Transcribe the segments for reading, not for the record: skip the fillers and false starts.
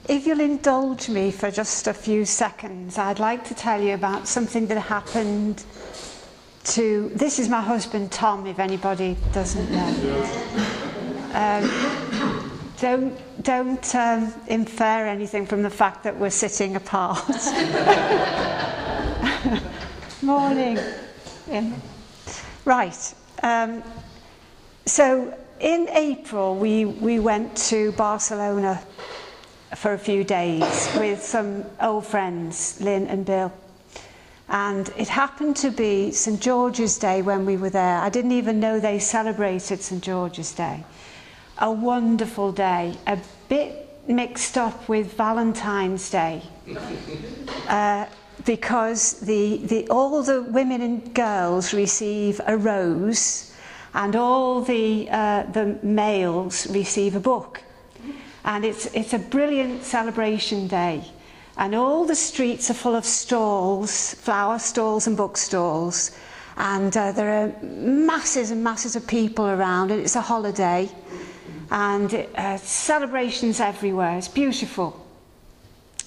If you'll indulge me for just a few seconds, I'd like to tell you about something that happened to... This is my husband, Tom, if anybody doesn't know. Don't infer anything from the fact that we're sitting apart. Morning. Right. So in April, we went to Barcelona for a few days with some old friends, Lynn and Bill. And it happened to be St. George's Day when we were there. I didn't even know they celebrated St. George's Day. A wonderful day, a bit mixed up with Valentine's Day. Because all the women and girls receive a rose and all the males receive a book. And it's a brilliant celebration day. And all the streets are full of stalls, flower stalls and book stalls. And there are masses and masses of people around, and it's a holiday. And celebrations everywhere. It's beautiful.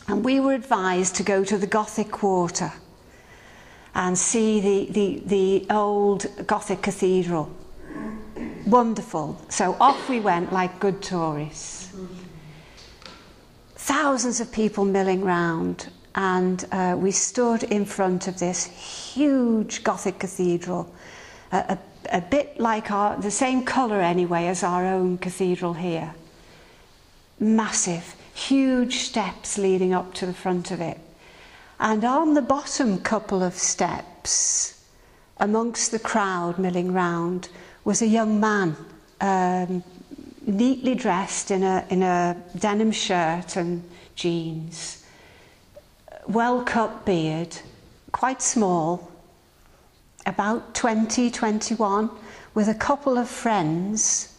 And we were advised to go to the Gothic Quarter and see the old Gothic cathedral. Wonderful. So off we went like good tourists. Thousands of people milling round, and we stood in front of this huge Gothic cathedral, a bit like the same colour anyway as our own cathedral here. Massive, huge steps leading up to the front of it. And on the bottom couple of steps, amongst the crowd milling round, was a young man, neatly dressed in a denim shirt and jeans, well-cut beard, quite small, about 20, 21, with a couple of friends,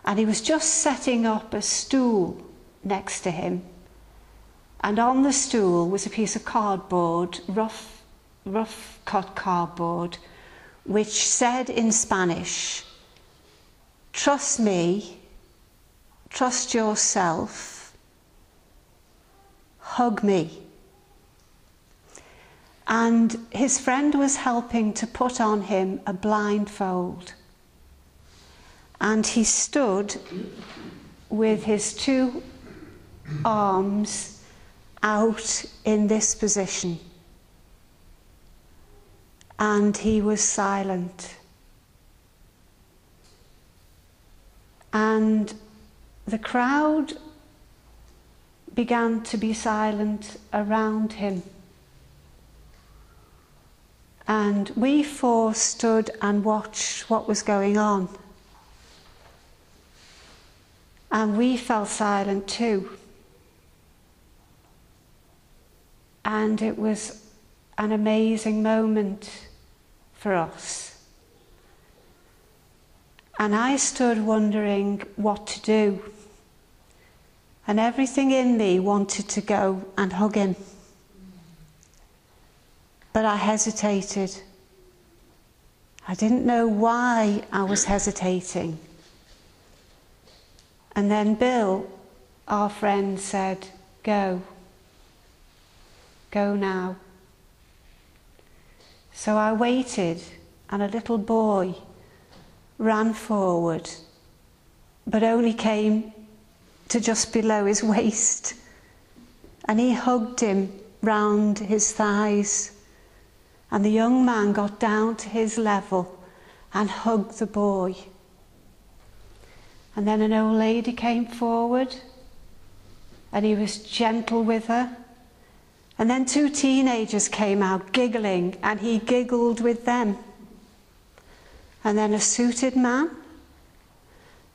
and he was just setting up a stool next to him. And on the stool was a piece of cardboard, rough cut cardboard, which said in Spanish, "Trust me, trust yourself, hug me." And his friend was helping to put on him a blindfold. And he stood with his two arms out in this position. And he was silent. And the crowd began to be silent around him. And we four stood and watched what was going on. And we fell silent too. And it was an amazing moment for us. And I stood wondering what to do. And everything in me wanted to go and hug him. But I hesitated. I didn't know why I was hesitating. And then Bill, our friend, said, "Go. Go now." So I waited, and a little boy ran forward, but only came to just below his waist. And he hugged him round his thighs. And the young man got down to his level and hugged the boy. And then an old lady came forward, and he was gentle with her. And then two teenagers came out giggling, and he giggled with them. And then a suited man,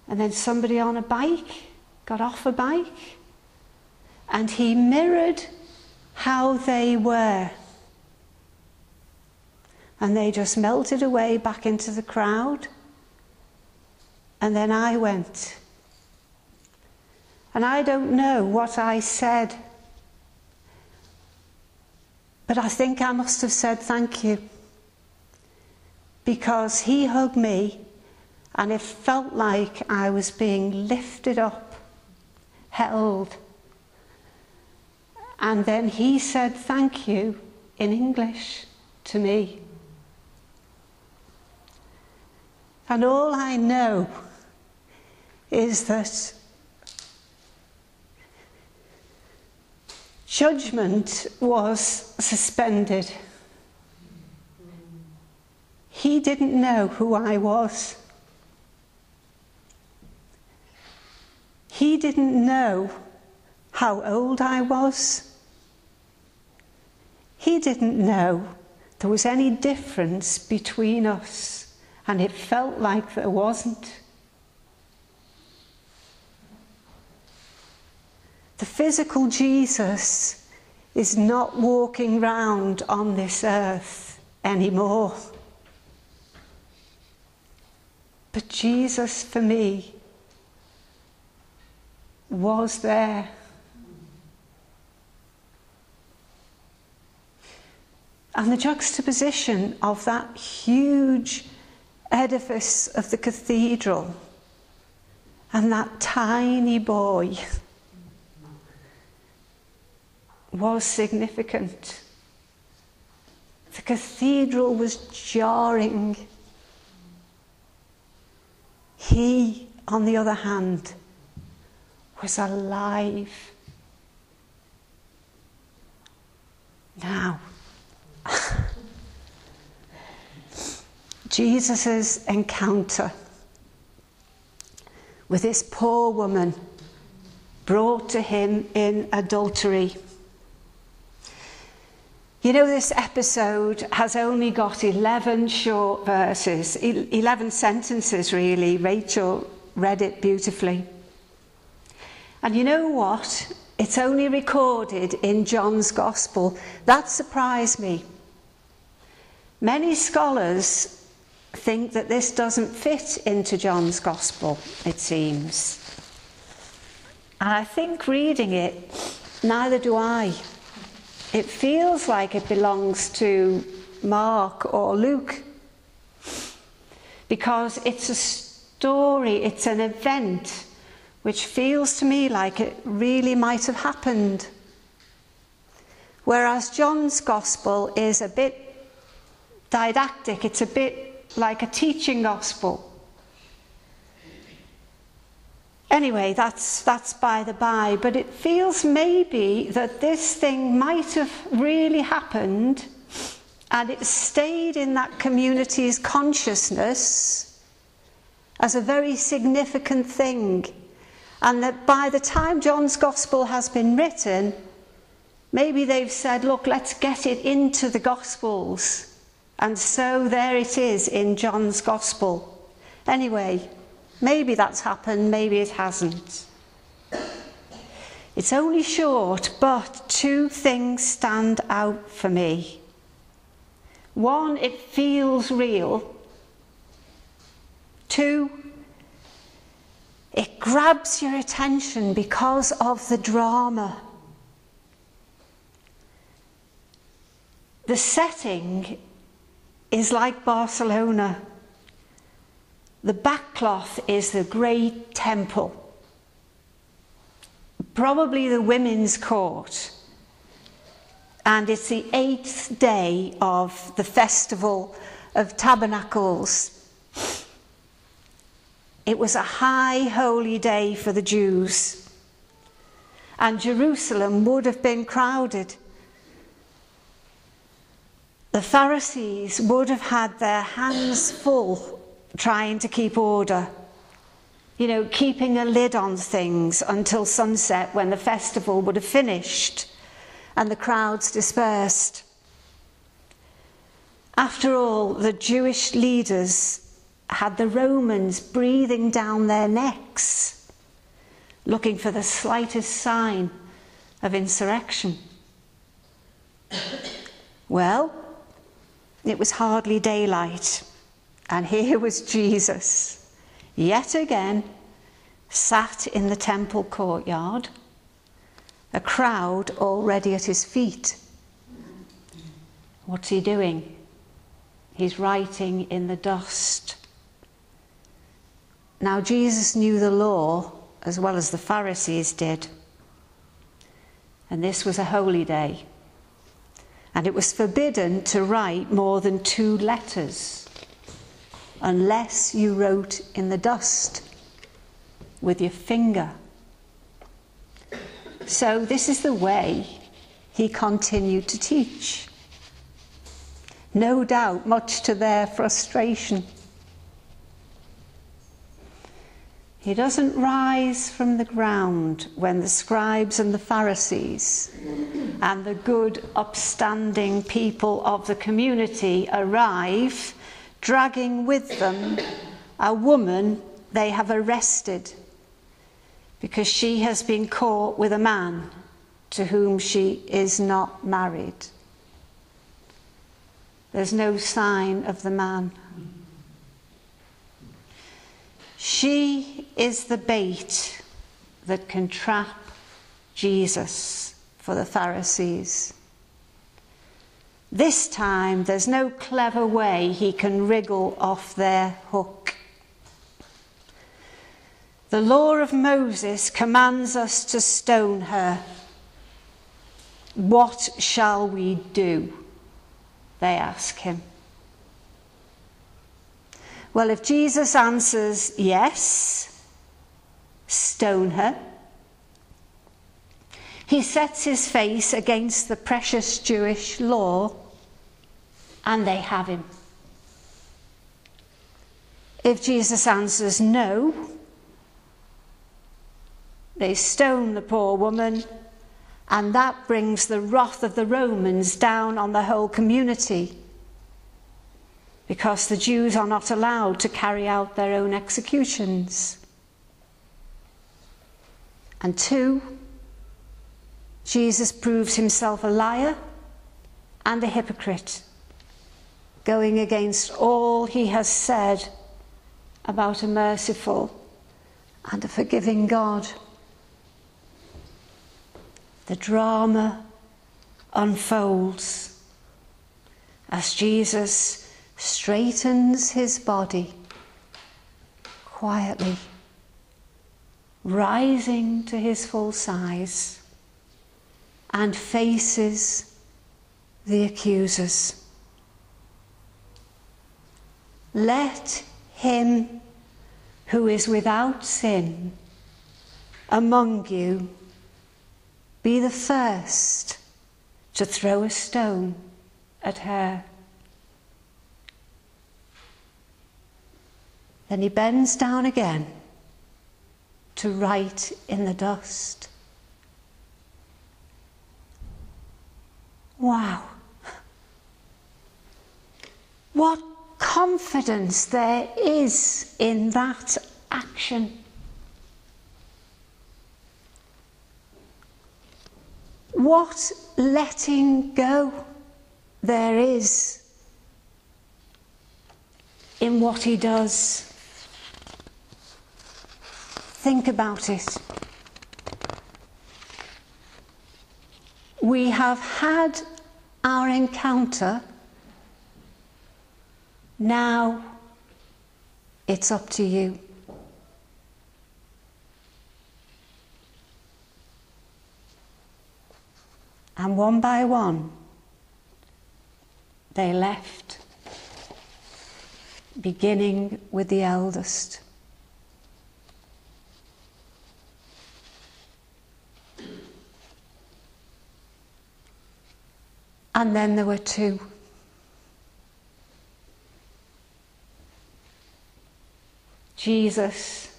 and then somebody on a bike, got off a bike, and he mirrored how they were. And they just melted away back into the crowd. And then I went. And I don't know what I said, but I think I must have said thank you. Because he hugged me, and it felt like I was being lifted up, held. And then he said thank you in English to me. And all I know is that judgment was suspended. He didn't know who I was. He didn't know how old I was. He didn't know there was any difference between us, and it felt like there wasn't. The physical Jesus is not walking round on this earth anymore. But Jesus, for me, was there. And the juxtaposition of that huge edifice of the cathedral and that tiny boy was significant. The cathedral was jarring. He, on the other hand, was alive. Now, Jesus' encounter with this poor woman brought to him in adultery. You know, this episode has only got 11 short verses, 11 sentences really. Rachel read it beautifully. And you know what? It's only recorded in John's Gospel. That surprised me. Many scholars think that this doesn't fit into John's Gospel, it seems. And I think reading it, neither do I. It feels like it belongs to Mark or Luke, because it's a story, it's an event which feels to me like it really might have happened. Whereas John's Gospel is a bit didactic, it's a bit like a teaching gospel. Anyway, that's by the by, but it feels maybe that this thing might have really happened and it stayed in that community's consciousness as a very significant thing, and that by the time John's Gospel has been written, maybe they've said, look, let's get it into the Gospels. And so there it is in John's Gospel. Anyway, maybe that's happened, maybe it hasn't. It's only short, but two things stand out for me. One, it feels real. Two, it grabs your attention because of the drama. The setting is like Barcelona. The backcloth is the great temple, probably the women's court, and it's the 8th day of the Festival of Tabernacles. It was a high holy day for the Jews, and Jerusalem would have been crowded. The Pharisees would have had their hands full trying to keep order, you know, keeping a lid on things until sunset, when the festival would have finished and the crowds dispersed. After all, the Jewish leaders had the Romans breathing down their necks, looking for the slightest sign of insurrection. Well, it was hardly daylight, and here was Jesus, yet again, sat in the temple courtyard, a crowd already at his feet. What's he doing? He's writing in the dust. Now, Jesus knew the law as well as the Pharisees did. and this was a holy day. And it was forbidden to write more than 2 letters, unless you wrote in the dust with your finger. So this is the way he continued to teach. No doubt, much to their frustration. He doesn't rise from the ground when the scribes and the Pharisees and the good, upstanding people of the community arrive, dragging with them a woman they have arrested because she has been caught with a man to whom she is not married. There's no sign of the man. She is the bait that can trap Jesus for the Pharisees. This time, there's no clever way he can wriggle off their hook. The law of Moses commands us to stone her. What shall we do? They ask him. Well, if Jesus answers yes, stone her, he sets his face against the precious Jewish law, and they have him. If Jesus answers no, they stone the poor woman, and that brings the wrath of the Romans down on the whole community, because the Jews are not allowed to carry out their own executions. And 2, Jesus proves himself a liar and a hypocrite, going against all he has said about a merciful and a forgiving God. The drama unfolds as Jesus straightens his body quietly, rising to his full size, and faces the accusers. Let him who is without sin among you be the first to throw a stone at her. Then he bends down again to write in the dust. Wow. What confidence there is in that action. What letting go there is in what he does. Think about it. We have had our encounter. Now it's up to you. And one by one, they left, beginning with the eldest. And then there were 2. Jesus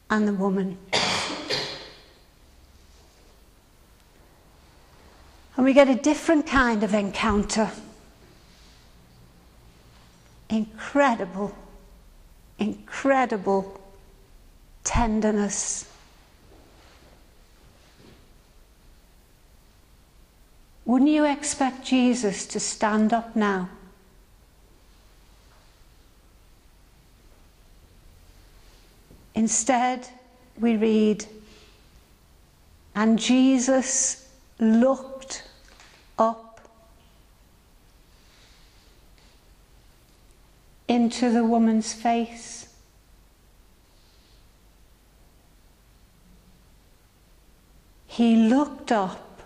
and the woman. And we get a different kind of encounter. Incredible, incredible tenderness. Wouldn't you expect Jesus to stand up now? Instead, we read, and Jesus looked up into the woman's face. he looked up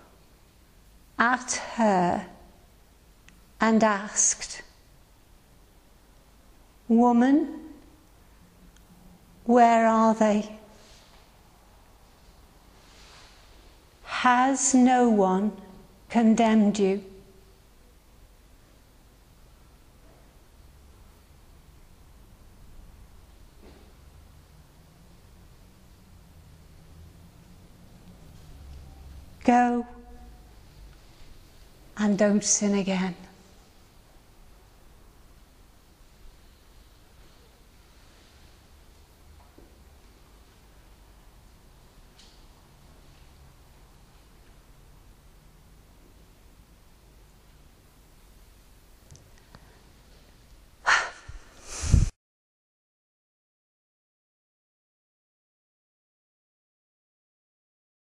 at her and asked, "Woman, where are they? Has no one condemned you?" Go and don't sin again.